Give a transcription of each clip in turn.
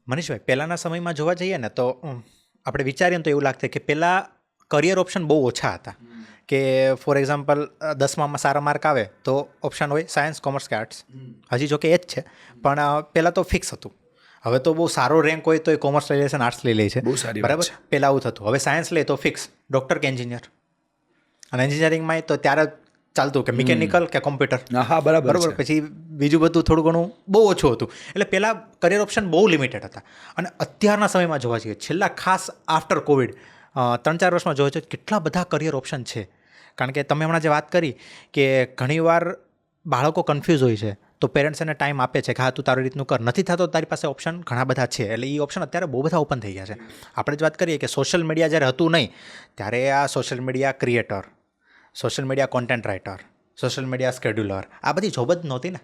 મનીષભાઈ, પહેલાંના સમયમાં જોવા જઈએ ને તો આપણે વિચારીએ ને તો એવું લાગતું કે પહેલાં કરિયર ઓપ્શન બહુ ઓછા હતા. કે ફોર એક્ઝામ્પલ 10માં સારા માર્ક આવે તો ઓપ્શન હોય સાયન્સ, કોમર્સ કે આર્ટ્સ. હજી જો કે એ જ છે, પણ પહેલાં તો ફિક્સ હતું. હવે તો બહુ સારો રેન્ક હોય તો એ કોમર્સ લઈ લે છે, આર્ટ્સ લઈ લે છે, બરાબર. પહેલાં આવું થતું. હવે સાયન્સ લે તો ફિક્સ ડૉક્ટર કે એન્જિનિયર, અને એન્જિનિયરિંગમાં તો ત્યારે ચાલતું કે મિકેનિકલ કે કોમ્પ્યુટર. હા, બરાબર. પછી બીજું બધું થોડું ઘણું બહુ ઓછું હતું. એટલે પહેલાં કરિયર ઓપ્શન બહુ લિમિટેડ હતા. અને અત્યારના સમયમાં જોવા જઈએ, છેલ્લા ખાસ આફ્ટર કોવિડ 3-4 વર્ષમાં જોવા જઈએ કેટલા બધા કરિયર ઓપ્શન છે. કારણ કે તમે હમણાં જે વાત કરી કે ઘણીવાર બાળકો કન્ફ્યુઝ હોય છે, તો પેરેન્ટ્સ એને ટાઈમ આપે છે કે હા તું તારી રીતનું કર. નથી થતો તારી પાસે ઓપ્શન ઘણા બધા છે. એટલે એ ઓપ્શન અત્યારે બહુ બધા ઓપન થઈ ગયા છે. આપણે જ વાત કરીએ કે સોશિયલ મીડિયા જ્યારે હતું નહીં, ત્યારે આ social media creator, social media content writer, social media scheduler, આ બધી જોબ જ નહોતી ને,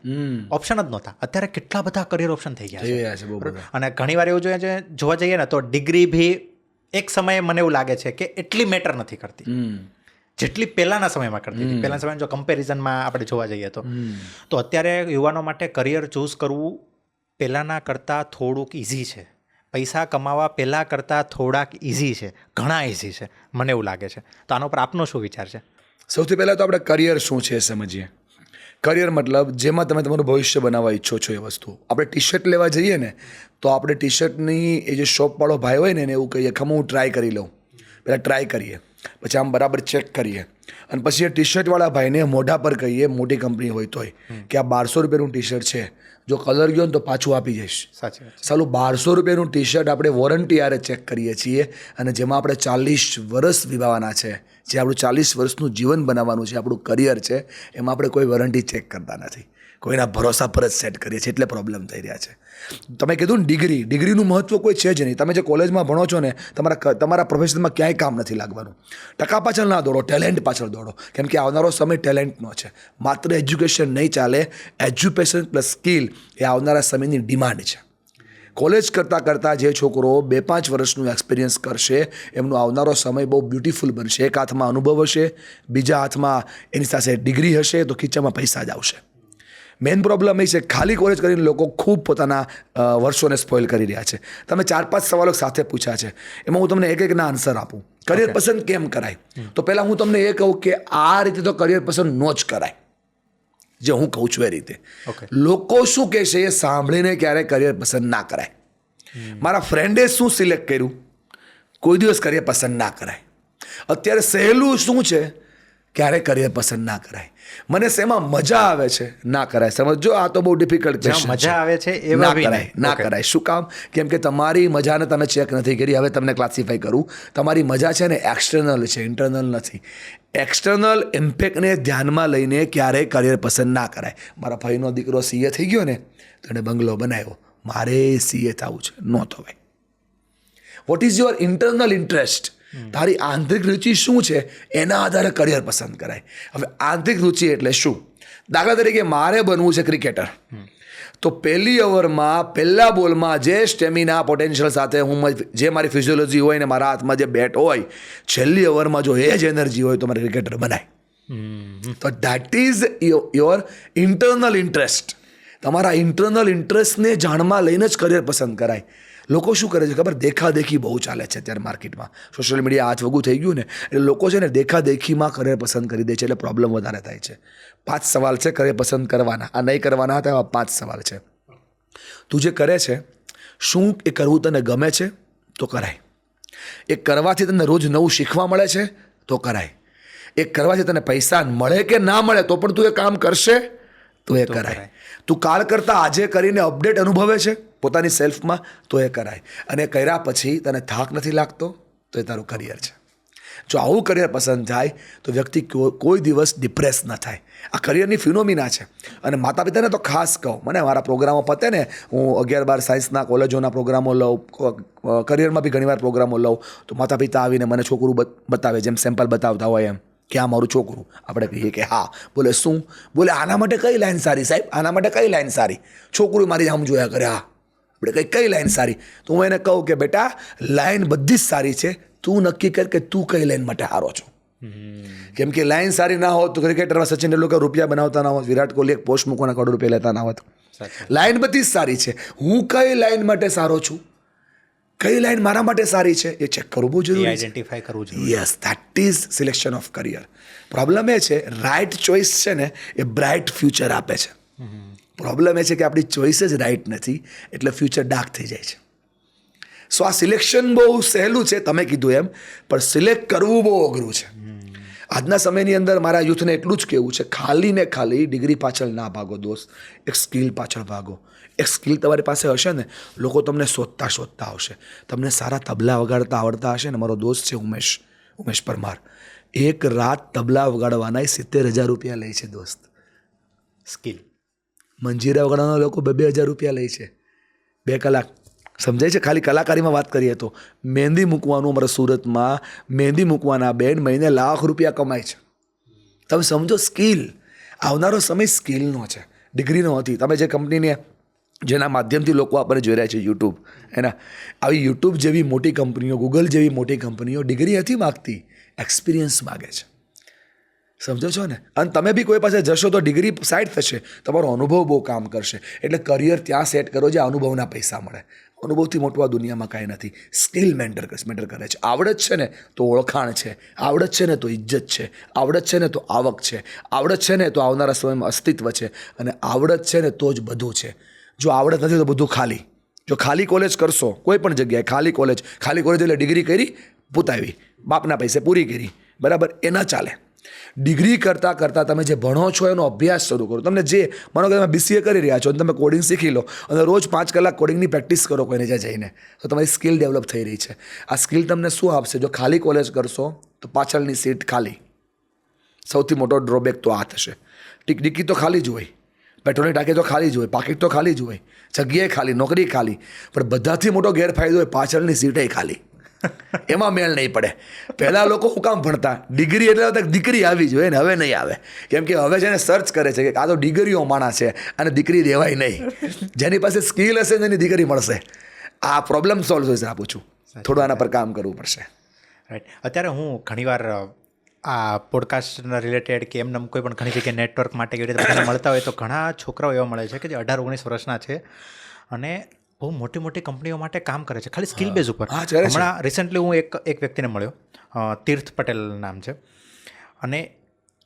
ઓપ્શન જ નહોતા. અત્યારે કેટલા બધા કરિયર ઓપ્શન થઈ ગયા છે. અને ઘણીવાર એવું જોવા જઈએ ને તો ડિગ્રી બી એક સમયે મને એવું લાગે છે કે એટલી મેટર નથી કરતી જેટલી પહેલાંના સમયમાં કરતી હતી. પહેલાંના સમયમાં જો કમ્પેરિઝનમાં આપણે જોવા જઈએ તો અત્યારે યુવાનો માટે કરિયર ચૂઝ કરવું પહેલાંના કરતાં થોડુંક ઇઝી છે. પૈસા કમાવા પહેલાં કરતાં થોડાક ઇઝી છે, ઘણા ઇઝી છે, મને એવું લાગે છે. તો આના ઉપર આપનો શું વિચાર છે? સૌથી પહેલાં તો આપણે કરિયર શું છે એ સમજીએ. કરિયર મતલબ જેમાં તમે તમારું ભવિષ્ય બનાવવા ઈચ્છો છો એ વસ્તુ. આપણે ટી શર્ટ લેવા જઈએ ને તો આપણે ટી શર્ટની એ જે શોપવાળો ભાઈ હોય ને એને એવું કહીએ કે હું ટ્રાય કરી લઉં. પહેલાં ટ્રાય કરીએ, પછી આમ બરાબર ચેક કરીએ, અને પછી એ ટી શર્ટવાળા ભાઈને મોઢા પર કહીએ, મોટી કંપની હોય તોય, કે આ 1200 રૂપિયાનું ટી શર્ટ છે, જો કલર ગયો ને તો પાછું આપી જઈશ. સાચી વાત. સાલું 1200 રૂપિયાનું ટી શર્ટ આપણે વોરંટી આરે ચેક કરીએ છીએ, અને જેમાં આપણે 40 વર્ષ વિવાવાના છે, જે આપણું 40 વર્ષનું જીવન બનાવવાનું છે, આપણું કરિયર છે, એમાં આપણે કોઈ વોરંટી ચેક કરતા નથી, કોઈના ભરોસા પર જ સેટ કરીએ છીએ. એટલે પ્રોબ્લેમ થઈ રહ્યા છે. તમે કીધું ને ડિગ્રીનું મહત્વ કોઈ છે જ નહીં. તમે જે કોલેજમાં ભણો છો ને તમારા પ્રોફેશનમાં ક્યાંય કામ નથી લાગવાનું. ટકા પાછળ ના દોડો, ટેલેન્ટ પાછળ દોડો, કેમ કે આવનારો સમય ટેલેન્ટનો છે. માત્ર એજ્યુકેશન નહીં ચાલે, એજ્યુકેશન પ્લસ સ્કિલ એ આવનારા સમયની ડિમાન્ડ છે. કોલેજ કરતાં જે છોકરો 2-5 વર્ષનું એક્સપિરિયન્સ કરશે એમનો આવનારો સમય બહુ બ્યુટિફુલ બનશે. એક હાથમાં અનુભવ હશે, બીજા હાથમાં એની સાથે ડિગ્રી હશે, તો ખીચામાં પૈસા જ આવશે. મેઇન પ્રોબ્લેમ એ છે ખાલી કોલેજ કરીને લોકો ખૂબ પોતાના વર્ષોને સ્પોઇલ કરી રહ્યા છે. તમે 4-5 સવાલો સાથે પૂછ્યા છે, એમાં હું તમને એકના આન્સર આપું. કરિયર પસંદ કેમ કરાય? તો પહેલાં હું તમને એ કહું કે આ રીતે તો કરિયર પસંદ ન જ કરાય, જે હું કહું છું એ રીતે. લોકો શું કહેશે એ સાંભળીને ક્યારે કરિયર પસંદ ના કરાય. મારા ફ્રેન્ડે શું સિલેક્ટ કર્યું, કોઈ દિવસ કરિયર પસંદ ના કરાય. અત્યારે સહેલું શું છે, ક્યારે કરિયર પસંદ ના કરાય. મને શેમાં મજા આવે છે, ના કરાય. સમજો, આ તો બહુ ડિફિકલ્ટ છે. મજા આવે છે ના કરાય. શું કામ? કેમ કે તમારી મજાને તમે ચેક નથી કરી. હવે તમને ક્લાસિફાઈ કરું. તમારી મજા છે ને એક્સટર્નલ છે, ઇન્ટરનલ નથી. એક્સટર્નલ ઇમ્પેક્ટને ધ્યાનમાં લઈને ક્યારેય કરિયર પસંદ ના કરાય. મારા ભાઈનો દીકરો CA થઈ ગયો ને તો એને બંગલો બનાવ્યો, મારે CA થવું છે, ન થવાય. What is your internal interest? તારી આંતરિક રુચિ શું છે એના આધારે કરિયર પસંદ કરાય. હવે આંતરિક રુચિ એટલે શું? દાખલા તરીકે મારે બનવું છે ક્રિકેટર, તો પહેલી ઓવરમાં પહેલા બોલમાં જે સ્ટેમિના પોટેન્શિયલ સાથે હું જે મારી ફિઝિયોલોજી હોય ને મારા હાથમાં જે બેટ હોય, છેલ્લી ઓવરમાં જો એ જ એનર્જી હોય તો મારે ક્રિકેટર બનાય. તો that is your internal interest. તમારા ઇન્ટરનલ ઇન્ટરેસ્ટને જાણમાં લઈને જ કરિયર પસંદ કરાય. લોકો શું કરે છે ખબર? દેખાદેખી બહુ ચાલે છે અત્યારે માર્કેટમાં. સોશિયલ મીડિયા હાથ વગું થઈ ગયું ને એટલે લોકો છે ને દેખાદેખીમાં કરિયર પસંદ કરી દે છે, એટલે પ્રોબ્લેમ વધારે થાય છે. 5 સવાલ છે કરિયર પસંદ કરવાના. આ નહીં કરવાના હતા એવા 5 સવાલ છે. તું જે કરે છે શું એ કરવું તને ગમે છે તો કરાય. એ કરવાથી તને રોજ નવું શીખવા મળે છે તો કરાય. એ કરવાથી તને પૈસા મળે કે ના મળે તો પણ તું એ કામ કરશે તો એ કરાય. તું કાલ કરતાં આજે કરીને અપડેટ અનુભવે છે પોતાની સેલ્ફમાં તો એ કરાય. અને કર્યા પછી તને થાક નથી લાગતો તો એ તારું કરિયર છે. જો આવું કરિયર પસંદ થાય તો વ્યક્તિ કોઈ દિવસ ડિપ્રેસ ન થાય. આ કરિયરની ફિનોમિના છે. અને માતા પિતાને તો ખાસ કહું, મને મારા પ્રોગ્રામો પતે ને, હું 11-12 સાયન્સના કોલેજોના પ્રોગ્રામો લઉં, કરિયરમાં બી ઘણીવાર પ્રોગ્રામો લઉં, તો માતા પિતા આવીને મને છોકરું બતાવે, જેમ સેમ્પલ બતાવતા હોય એમ કે આ મારું છોકરું. આપણે કહીએ કે હા. બોલે શું? બોલે આના માટે કઈ લાઈન સારી સાહેબ, આના માટે કઈ લાઈન સારી? છોકરું મારી આમ જોયા કરે, હા આપણે કઈ લાઈન સારી? તો હું એને કહું કે બેટા લાઈન બધી જ સારી છે, તું નક્કી કર કે તું કઈ લાઈન માટે હારો છો. કેમ કે લાઈન સારી ના હોત તો ક્રિકેટરમાં સચિન તેંડુલકર રૂપિયા બનાવતા ના હોત, વિરાટ કોહલી એક પોસ્ટ મૂકવાના કરોડ રૂપિયા લેતા ના હોત. લાઈન બધી જ સારી છે. હું કઈ લાઈન માટે સારો છું કઈ લાઈન મારા માટે સારી છે એ ચેક કરવું બહુ એ જરૂરી છે. આઈડેન્ટિફાય કરવું જોઈએ. Yes, that is selection of career. Problem એ છે રાઇટ ચોઇસ છે ને એ બ્રાઇટ ફ્યુચર આપે છે. પ્રોબ્લેમ એ છે કે આપણી ચોઇસ જ રાઇટ નથી એટલે ફ્યુચર ડાર્ક થઈ જાય છે. સો આ સિલેક્શન બહુ સહેલું છે તમે કીધું એમ, પણ સિલેક્ટ કરવું બહુ અઘરું છે. આજના સમયની અંદર મારા યુથને એટલું જ કહેવું છે, ખાલી ને ખાલી ડિગ્રી પાછળ ના ભાગો દોસ્ત, એક સ્કિલ પાછળ ભાગો. એક સ્કિલ તમારી પાસે હશે ને, લોકો તમને શોધતા આવશે. તમને સારા તબલા વગાડતા આવડતા હશે ને, મારો દોસ્ત છે ઉમેશ પરમાર, એક રાત તબલા વગાડવાના 70,000 રૂપિયા લે છે દોસ્ત. સ્કિલ. મંજીરા વગાડવાના લોકો 2,000 રૂપિયા લે છે 2 કલાક. સમજાય છે? ખાલી કલાકારીમાં વાત કરીએ તો મહેંદી મૂકવાનું, અમારા સુરતમાં મહેંદી મૂકવાના બેન મહિને લાખ રૂપિયા કમાય છે. તમે સમજો, સ્કિલ. આવનારો સમય સ્કિલનો છે, ડિગ્રીનો નથી. તમે જે કંપનીને જેના માધ્યમથી લોકો આપણને જોઈ રહ્યા છે, યુટ્યુબ, એના આવી યુટ્યુબ જેવી મોટી કંપનીઓ, ગૂગલ જેવી મોટી કંપનીઓ ડિગ્રી નથી માગતી, એક્સપિરિયન્સ માગે છે. સમજો છો ને? અને તમે બી કોઈ પાસે જશો તો ડિગ્રી સાઈડ થશે, તમારો અનુભવ બહુ કામ કરશે. એટલે કરિયર ત્યાં સેટ કરો જે અનુભવના પૈસા મળે. અનુભવથી મોટું આ દુનિયામાં કાંઈ નથી. સ્કિલ મેટર કરે છે. આવડત છે ને તો ઓળખાણ છે, આવડત છે ને તો ઇજ્જત છે, આવડત છે ને તો આવક છે, આવડત છે ને તો આવનારા સમયમાં અસ્તિત્વ છે, અને આવડત છે ને તો જ બધું છે. જો આવડત નથી તો બધું ખાલી. જો ખાલી કોલેજ કરશો કોઈ પણ જગ્યાએ, ખાલી કોલેજ એટલે ડિગ્રી કરી પૂતાવી, બાપના પૈસે પૂરી કરી, બરાબર, એ ન ચાલે. ડિગ્રી કરતાં તમે જે ભણો છો એનો અભ્યાસ શરૂ કરો. તમને જે, માનો કે તમે BCA કરી રહ્યા છો અને તમે કોડિંગ શીખી લો અને રોજ 5 કલાક કોડિંગની પ્રેક્ટિસ કરો કોઈને ત્યાં જઈને, તો તમારી સ્કિલ ડેવલપ થઈ રહી છે. આ સ્કિલ તમને શું આપશે? જો ખાલી કોલેજ કરશો તો પાછળની સીટ ખાલી. સૌથી મોટો ડ્રોબેક તો આ થશે. ડિક્કી તો ખાલી જ હોય, પેટ્રોલની ટાંકી તો ખાલી જ હોય, પાકીટ તો ખાલી જ હોય, જગ્યાએ ખાલી, નોકરી ખાલી, પણ બધાથી મોટો ગેરફાયદો હોય પાછળની સીટે ખાલી. એમાં મેળ નહીં પડે. પહેલાં લોકો શું કામ ભણતા? ડિગ્રી એટલે દીકરી આવી જોઈએ ને, હવે નહીં આવે. કેમ કે હવે છે ને સર્ચ કરે છે કે આ તો ડિગ્રીઓ માણસ છે અને દીકરી દેવાય નહીં. જેની પાસે સ્કિલ હશે ને એની દીકરી મળશે. આ પ્રોબ્લેમ સોલ્વ થશે. આપું છું, થોડું આના પર કામ કરવું પડશે. રાઈટ. અત્યારે હું ઘણીવાર આ પોડકાસ્ટના રિલેટેડ કે એમને કોઈ પણ ઘણી જગ્યાએ નેટવર્ક માટે કેવી રીતે બધાને મળતા હોય તો ઘણા છોકરાઓ એવા મળે છે કે જે 18-19 વર્ષના છે અને બહુ મોટી મોટી કંપનીઓ માટે કામ કરે છે ખાલી સ્કિલ બેઝ ઉપર. હમણાં રિસેન્ટલી હું એક વ્યક્તિને મળ્યો, તીર્થ પટેલ નામ છે, અને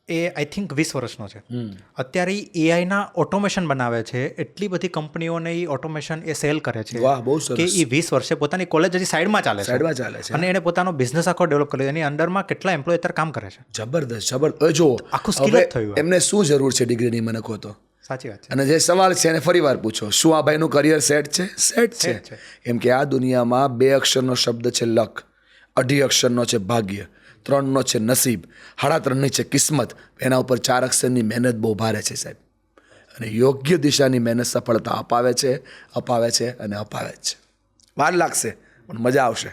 એ આઈ થિંક 20 વર્ષનો છે. અત્યારે એઆઈના ઓટોમેશન બનાવે છે. એટલી બધી કંપનીઓને એ ઓટોમેશન એ સેલ કરે છે કે એ 20 વર્ષે પોતાની કોલેજ હજી સાઈડમાં ચાલે છે અને એને પોતાનો બિઝનેસ આખો ડેવલપ કર્યો. એની અંડરમાં કેટલા એમ્પ્લોય અત્યારે કામ કરે છે. જબરદસ્ત. જો આખું સ્કિલ અપ થયું. એમને શું જરૂર છે ડિગ્રીની, મને કહો તો. સાચી વાત છે. અને જે સવાલ છે એને ફરી વાર પૂછો, શું આ ભાઈનું કરિયર સેટ છે? સેટ છે. કેમ કે આ દુનિયામાં 2 અક્ષરનો શબ્દ છે લક, 2.5 અક્ષરનો છે ભાગ્ય, 3નો છે નસીબ, 3.5ની છે કિસ્મત, એના ઉપર 4 અક્ષરની મહેનત બહુ ભારે છે સાહેબ. અને યોગ્ય દિશાની મહેનત સફળતા અપાવે છે અને અપાવે જ છે. વાર લાગશે પણ મજા આવશે.